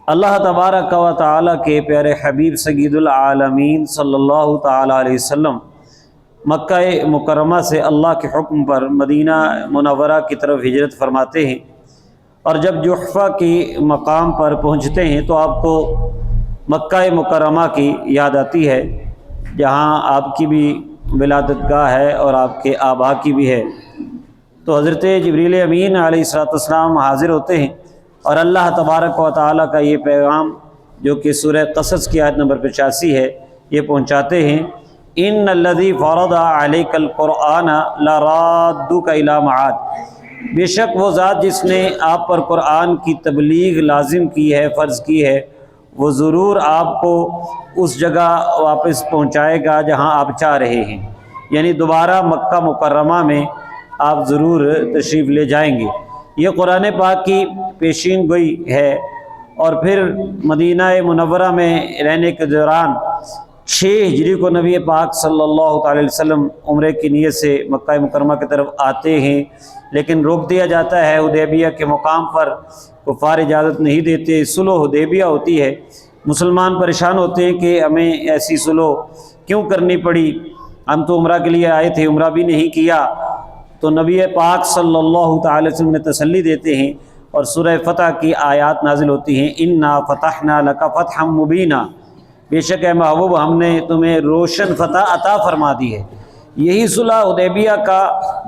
اللہ تبارک و تعالیٰ کے پیارے حبیب سید العالمین صلی اللہ تعالیٰ علیہ وسلم مکہ مکرمہ سے اللہ کے حکم پر مدینہ منورہ کی طرف ہجرت فرماتے ہیں، اور جب جحفہ کی مقام پر پہنچتے ہیں تو آپ کو مکہ مکرمہ کی یاد آتی ہے، جہاں آپ کی بھی ولادت گاہ ہے اور آپ کے آبا کی بھی ہے۔ تو حضرت جبریل امین علیہ السلام حاضر ہوتے ہیں اور اللہ تبارک و تعالیٰ کا یہ پیغام جو کہ سورہ قصص کی آیت نمبر 85 ہے یہ پہنچاتے ہیں، ان الذی فرض علیک القرآن لرادک الی معاد، بے شک وہ ذات جس نے آپ پر قرآن کی تبلیغ لازم کی ہے، فرض کی ہے، وہ ضرور آپ کو اس جگہ واپس پہنچائے گا جہاں آپ چاہ رہے ہیں، یعنی دوبارہ مکہ مکرمہ میں آپ ضرور تشریف لے جائیں گے۔ یہ قرآن پاک کی پیشین گوئی ہے۔ اور پھر مدینہ منورہ میں رہنے کے دوران 6 ہجری کو نبی پاک صلی اللہ علیہ وسلم عمرے کی نیت سے مکہ مکرمہ کی طرف آتے ہیں، لیکن روک دیا جاتا ہے حدیبیہ کے مقام پر، کفار اجازت نہیں دیتے، صلح حدیبیہ ہوتی ہے۔ مسلمان پریشان ہوتے ہیں کہ ہمیں ایسی صلح کیوں کرنی پڑی، ہم تو عمرہ کے لیے آئے تھے، عمرہ بھی نہیں کیا۔ تو نبی پاک صلی اللہ تعالی وسلم نے تسلی دیتے ہیں اور سورہ فتح کی آیات نازل ہوتی ہیں، انا فتحنا لک فتحا مبینا، بے شک اے محبوب ہم نے تمہیں روشن فتح عطا فرما دی ہے۔ یہی صلح حدیبیہ کا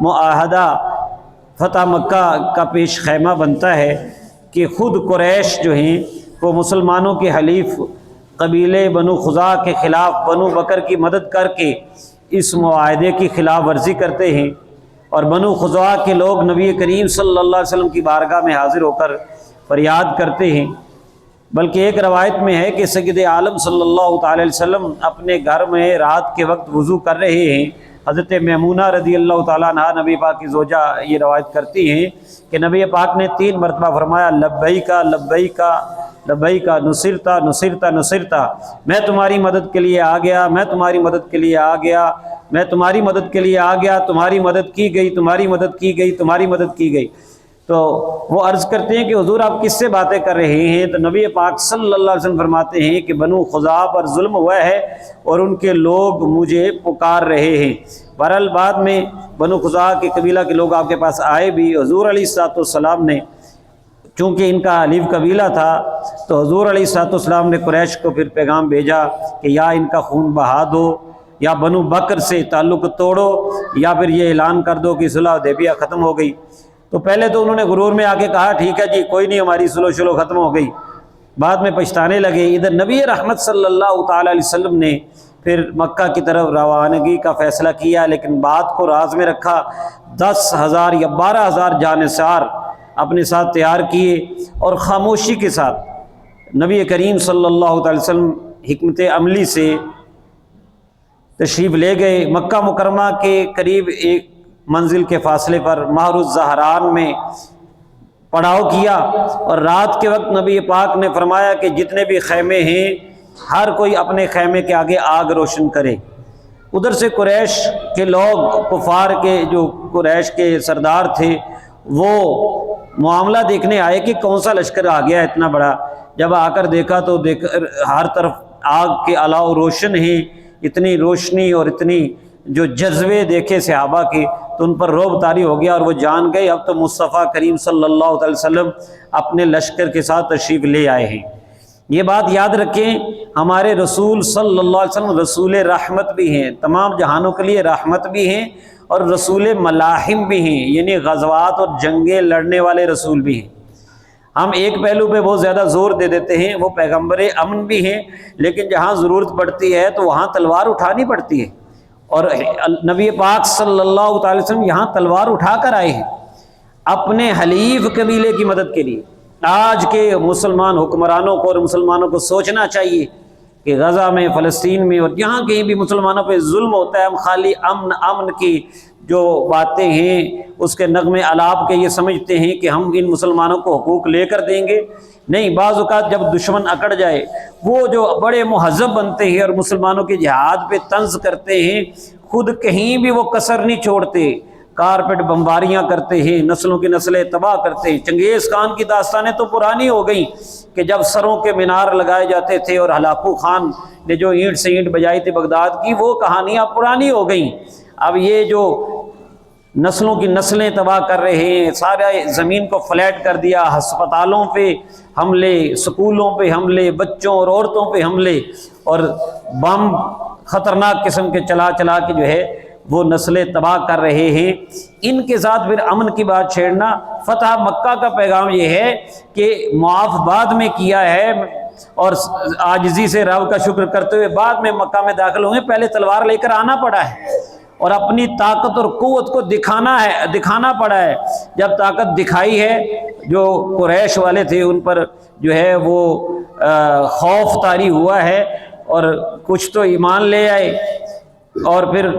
معاہدہ فتح مکہ کا پیش خیمہ بنتا ہے کہ خود قریش جو ہیں وہ مسلمانوں کے حلیف قبیلے بنو خزاع کے خلاف بنو بکر کی مدد کر کے اس معاہدے کی خلاف ورزی کرتے ہیں، اور بنو خزاع کے لوگ نبی کریم صلی اللہ علیہ وسلم کی بارگاہ میں حاضر ہو کر فریاد کرتے ہیں۔ بلکہ ایک روایت میں ہے کہ سید عالم صلی اللہ تعالی علیہ وسلم اپنے گھر میں رات کے وقت وضو کر رہے ہیں، حضرت میمونہ رضی اللہ تعالیٰ عنہا نبی پاک کی زوجہ یہ روایت کرتی ہیں کہ نبی پاک نے 3 مرتبہ فرمایا، لبیکا لبیکا لبیکا نصرتا نصرتا نصرتا، میں تمہاری مدد کے لیے آ گیا، میں تمہاری مدد کے لیے آ گیا، میں تمہاری مدد کے لیے آ گیا، تمہاری مدد کی گئی، تمہاری مدد کی گئی، تمہاری مدد کی گئی۔ تو وہ عرض کرتے ہیں کہ حضور آپ کس سے باتیں کر رہے ہیں؟ تو نبی پاک صلی اللہ علیہ وسلم فرماتے ہیں کہ بنو خزاع پر ظلم ہوا ہے اور ان کے لوگ مجھے پکار رہے ہیں۔ بہرحال بعد میں بنو خزاع کے قبیلہ کے لوگ آپ کے پاس آئے بھی، حضور علیہ السلام نے چونکہ ان کا حلیف قبیلہ تھا تو حضور علیہ السلام نے قریش کو پھر پیغام بھیجا کہ یا ان کا خون بہا دو، یا بنو بکر سے تعلق توڑو، یا پھر یہ اعلان کر دو کہ صلح حدیبیہ ختم ہو گئی۔ تو پہلے تو انہوں نے غرور میں آ کے کہا ٹھیک ہے جی کوئی نہیں، ہماری صلح ختم ہو گئی، بعد میں پچھتانے لگے۔ ادھر نبی رحمت صلی اللہ تعالی علیہ وسلم نے پھر مکہ کی طرف روانگی کا فیصلہ کیا، لیکن بات کو راز میں رکھا، 10,000 یا 12,000 جانثار اپنے ساتھ تیار کیے اور خاموشی کے ساتھ نبی کریم صلی اللہ تعالی وسلم حکمت عملی سے تشریف لے گئے۔ مکہ مکرمہ کے قریب ایک منزل کے فاصلے پر مہر الزہران میں پڑاؤ کیا، اور رات کے وقت نبی پاک نے فرمایا کہ جتنے بھی خیمے ہیں ہر کوئی اپنے خیمے کے آگے آگ روشن کرے۔ ادھر سے قریش کے لوگ، کفار کے جو قریش کے سردار تھے، وہ معاملہ دیکھنے آئے کہ کون سا لشکر آ گیا اتنا بڑا۔ جب آ کر دیکھا تو ہر طرف آگ کے علاوہ روشن ہیں، اتنی روشنی اور اتنی جو جذبے دیکھے صحابہ کے تو ان پر رعب طاری ہو گیا، اور وہ جان گئے اب تو مصطفیٰ کریم صلی اللہ علیہ وسلم اپنے لشکر کے ساتھ تشریف لے آئے ہیں۔ یہ بات یاد رکھیں، ہمارے رسول صلی اللہ علیہ وسلم رسول رحمت بھی ہیں، تمام جہانوں کے لیے رحمت بھی ہیں، اور رسول ملاحم بھی ہیں، یعنی غزوات اور جنگیں لڑنے والے رسول بھی ہیں۔ ہم ایک پہلو پہ بہت زیادہ زور دے دیتے ہیں، وہ پیغمبر امن بھی ہیں، لیکن جہاں ضرورت پڑتی ہے تو وہاں تلوار اٹھانی پڑتی ہے، اور نبی پاک صلی اللہ تعالی وسلم یہاں تلوار اٹھا کر آئے ہیں اپنے حلیف قبیلے کی مدد کے لیے۔ آج کے مسلمان حکمرانوں کو اور مسلمانوں کو سوچنا چاہیے کہ غزہ میں، فلسطین میں اور جہاں کہیں بھی مسلمانوں پہ ظلم ہوتا ہے، ہم خالی امن کی جو باتیں ہیں اس کے نغمے الاپ کے یہ سمجھتے ہیں کہ ہم ان مسلمانوں کو حقوق لے کر دیں گے۔ نہیں، بعض اوقات جب دشمن اکڑ جائے، وہ جو بڑے مہذب بنتے ہیں اور مسلمانوں کے جہاد پہ طنز کرتے ہیں، خود کہیں بھی وہ کسر نہیں چھوڑتے، کارپیٹ بمباریاں کرتے ہیں، نسلوں کی نسلیں تباہ کرتے ہیں۔ چنگیز خان کی داستانیں تو پرانی ہو گئیں کہ جب سروں کے مینار لگائے جاتے تھے اور ہلاکو خان نے جو اینٹ سے اینٹ بجائی تھی بغداد کی، وہ کہانیاں پرانی ہو گئیں۔ اب یہ جو نسلوں کی نسلیں تباہ کر رہے ہیں، سارے زمین کو فلیٹ کر دیا، ہسپتالوں پہ حملے، سکولوں پہ حملے، بچوں اور عورتوں پہ حملے، اور بم خطرناک قسم کے چلا چلا کے جو ہے وہ نسلیں تباہ کر رہے ہیں۔ ان کے ساتھ پھر امن کی بات چھیڑنا۔ فتح مکہ کا پیغام یہ ہے کہ معاف بعد میں کیا ہے، اور عاجزی سے رب کا شکر کرتے ہوئے بعد میں مکہ میں داخل ہوئے، پہلے تلوار لے کر آنا پڑا ہے اور اپنی طاقت اور قوت کو دکھانا پڑا ہے۔ جب طاقت دکھائی ہے، جو قریش والے تھے ان پر جو ہے وہ خوف طاری ہوا ہے، اور کچھ تو ایمان لے آئے۔ اور پھر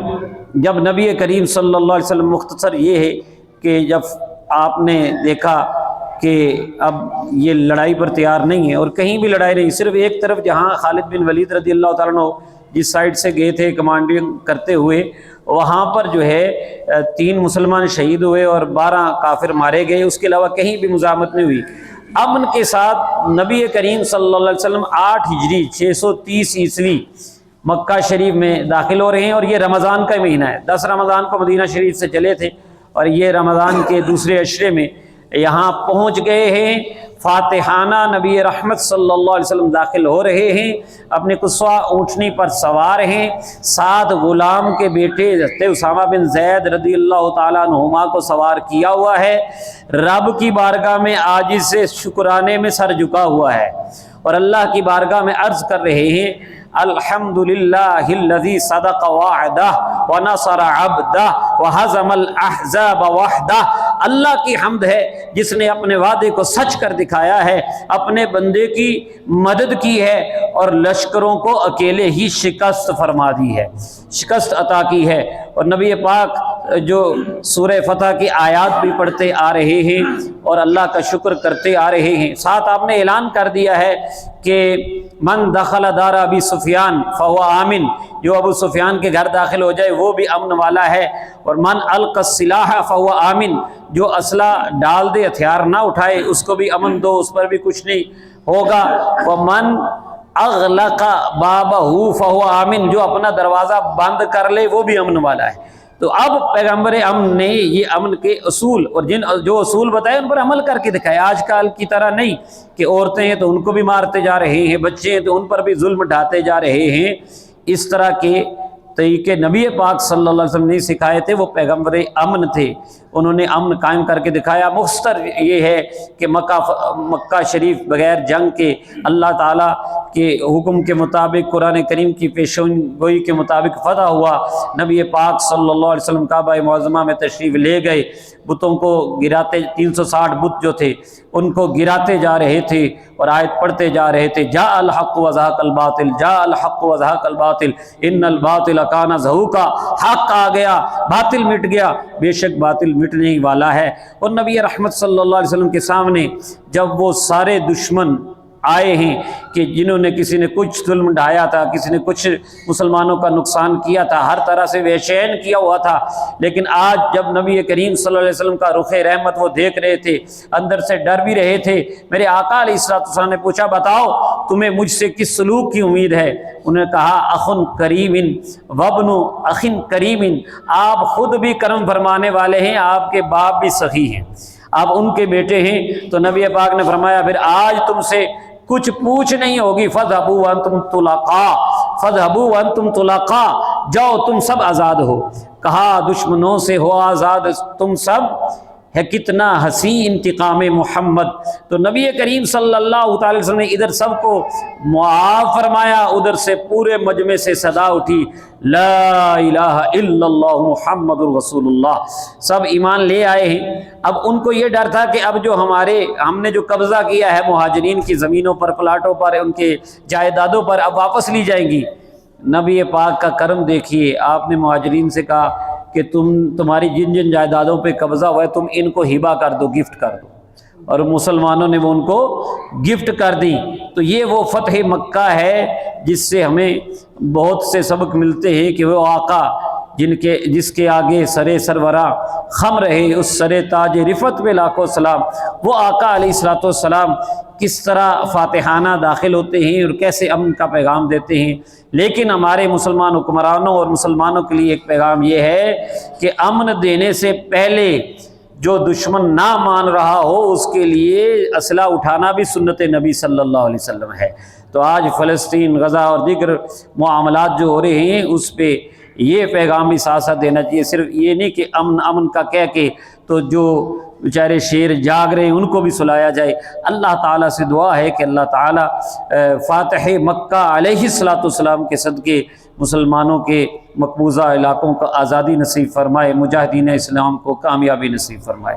جب نبی کریم صلی اللہ علیہ وسلم، مختصر یہ ہے کہ جب آپ نے دیکھا کہ اب یہ لڑائی پر تیار نہیں ہے، اور کہیں بھی لڑائی نہیں، صرف ایک طرف جہاں خالد بن ولید رضی اللہ تعالیٰ عنہ جس سائڈ سے گئے تھے کمانڈنگ کرتے ہوئے، وہاں پر جو ہے 3 مسلمان شہید ہوئے اور 12 کافر مارے گئے، اس کے علاوہ کہیں بھی مزاحمت نہیں ہوئی۔ امن کے ساتھ نبی کریم صلی اللہ علیہ وسلم 8 ہجری 630 عیسوی مکہ شریف میں داخل ہو رہے ہیں، اور یہ رمضان کا مہینہ ہے۔ 10 رمضان کو مدینہ شریف سے چلے تھے، اور یہ رمضان کے دوسرے عشرے میں یہاں پہنچ گئے ہیں۔ فاتحانہ نبی رحمت صلی اللہ علیہ وسلم داخل ہو رہے ہیں، اپنے قصوہ اونٹنی پر سوار ہیں، 7 غلام کے بیٹے حضرت اسامہ بن زید رضی اللہ تعالیٰ عنہما کو سوار کیا ہوا ہے، رب کی بارگاہ میں عاجز سے شکرانے میں سر جھکا ہوا ہے، اور اللہ کی بارگاہ میں عرض کر رہے ہیں الحمدللہ الذی صدق وعدہ ونصر عبدہ وہزم الاحزاب وحدہ۔ اللہ کی حمد ہے جس نے اپنے وعدے کو سچ کر دکھایا ہے، اپنے بندے کی مدد کی ہے، اور لشکروں کو اکیلے ہی شکست فرما دی ہے، شکست عطا کی ہے۔ اور نبی پاک جو سورہ فتح کی آیات بھی پڑھتے آ رہے ہیں اور اللہ کا شکر کرتے آ رہے ہیں۔ ساتھ آپ نے اعلان کر دیا ہے کہ من دخل دار ابی سفیان فهو آمن، جو ابو سفیان کے گھر داخل ہو جائے وہ بھی امن والا ہے، اور من القى السلاح فهو آمن، جو اسلحہ ڈال دے، ہتھیار نہ اٹھائے، اس کو بھی امن دو، اس پر بھی کچھ نہیں ہوگا۔ ومن اغلق بابہ فهو آمن، جو اپنا دروازہ بند کر لے وہ بھی امن والا ہے۔ تو اب پیغمبر امن نے یہ امن کے اصول اور جو اصول بتائے ان پر عمل کر کے دکھائے۔ آج کل کی طرح نہیں کہ عورتیں ہیں تو ان کو بھی مارتے جا رہے ہیں، بچے ہیں تو ان پر بھی ظلم ڈھاتے جا رہے ہیں۔ اس طرح کے طریقے نبی پاک صلی اللہ علیہ وسلم نے سکھائے تھے، وہ پیغمبر امن تھے، انہوں نے امن قائم کر کے دکھایا۔ مختصر یہ ہے کہ مکہ شریف بغیر جنگ کے اللہ تعالیٰ کے حکم کے مطابق، قرآن کریم کی پیشین گوئی کے مطابق فتح ہوا۔ نبی پاک صلی اللہ علیہ وسلم کعبہ معظمہ میں تشریف لے گئے، بتوں کو گراتے، 360 بت جو تھے ان کو گراتے جا رہے تھے اور آیت پڑھتے جا رہے تھے، جاء الحق وزہق الباطل، جاء الحق وزہق الباطل ان الباطل کان زہوقا، حق آ گیا باطل مٹ گیا، بے شک باطل مٹنے ہی والا ہے۔ اور نبی رحمت صلی اللہ علیہ وسلم کے سامنے جب وہ سارے دشمن آئے ہیں کہ جنہوں نے کسی نے کچھ ظلم ڈھایا تھا، کسی نے کچھ مسلمانوں کا نقصان کیا تھا، ہر طرح سے بے چین کیا ہوا تھا، لیکن آج جب نبی کریم صلی اللہ علیہ وسلم کا رخ رحمت وہ دیکھ رہے تھے، اندر سے ڈر بھی رہے تھے۔ میرے آقا علیہ السلام نے پوچھا بتاؤ تمہیں مجھ سے کس سلوک کی امید ہے؟ انہوں نے کہا اخن کریم وابن اخن کریم، آپ خود بھی کرم فرمانے والے ہیں، آپ کے باپ بھی سخی ہیں، آپ ان کے بیٹے ہیں۔ تو نبی پاک نے فرمایا پھر آج تم سے کچھ پوچھ نہیں ہوگی، فَاذْهَبُوا وَأَنْتُمْ طُلَقَاء، فَاذْهَبُوا وَأَنْتُمْ طُلَقَاء، جاؤ تم سب آزاد ہو۔ کہا دشمنوں سے ہو آزاد تم سب، ہے کتنا حسین انتقام محمد۔ تو نبی کریم صلی اللہ تعالی وسلم نے ادھر سب کو معاف فرمایا، ادھر سے پورے مجمع سے صدا اٹھی لا الہ الا اللہ محمد الرسول اللہ، سب ایمان لے آئے ہیں۔ اب ان کو یہ ڈر تھا کہ اب جو ہم نے جو قبضہ کیا ہے مہاجرین کی زمینوں پر، پلاٹوں پر، ان کے جائیدادوں پر، اب واپس لی جائیں گی۔ نبی پاک کا کرم دیکھیے، آپ نے مہاجرین سے کہا کہ تمہاری جن جن جائیدادوں پہ قبضہ ہوا ہے تم ان کو ہبہ کر دو، گفٹ کر دو، اور مسلمانوں نے وہ ان کو گفٹ کر دی۔ تو یہ وہ فتح مکہ ہے جس سے ہمیں بہت سے سبق ملتے ہیں کہ وہ آقا جس کے آگے سرے سروراں خم رہے اس سر تاج رفت پہ لاکھوں سلام۔ وہ آقا علیہ الصلوۃ والسلام کس طرح فاتحانہ داخل ہوتے ہیں اور کیسے امن کا پیغام دیتے ہیں۔ لیکن ہمارے مسلمان حکمرانوں اور مسلمانوں کے لیے ایک پیغام یہ ہے کہ امن دینے سے پہلے جو دشمن نہ مان رہا ہو اس کے لیے اسلحہ اٹھانا بھی سنت نبی صلی اللہ علیہ وسلم ہے۔ تو آج فلسطین، غزہ اور دیگر معاملات جو ہو رہے ہیں اس پہ یہ پیغام بھی ساتھ ساتھ دینا چاہیے۔ صرف یہ نہیں کہ امن کا کہہ کے تو جو بیچارے شیر جاگ رہے ہیں ان کو بھی سلایا جائے۔ اللہ تعالیٰ سے دعا ہے کہ اللہ تعالیٰ فاتح مکہ علیہ الصلوۃ والسلام کے صدقے مسلمانوں کے مقبوضہ علاقوں کو آزادی نصیب فرمائے، مجاہدین اسلام کو کامیابی نصیب فرمائے۔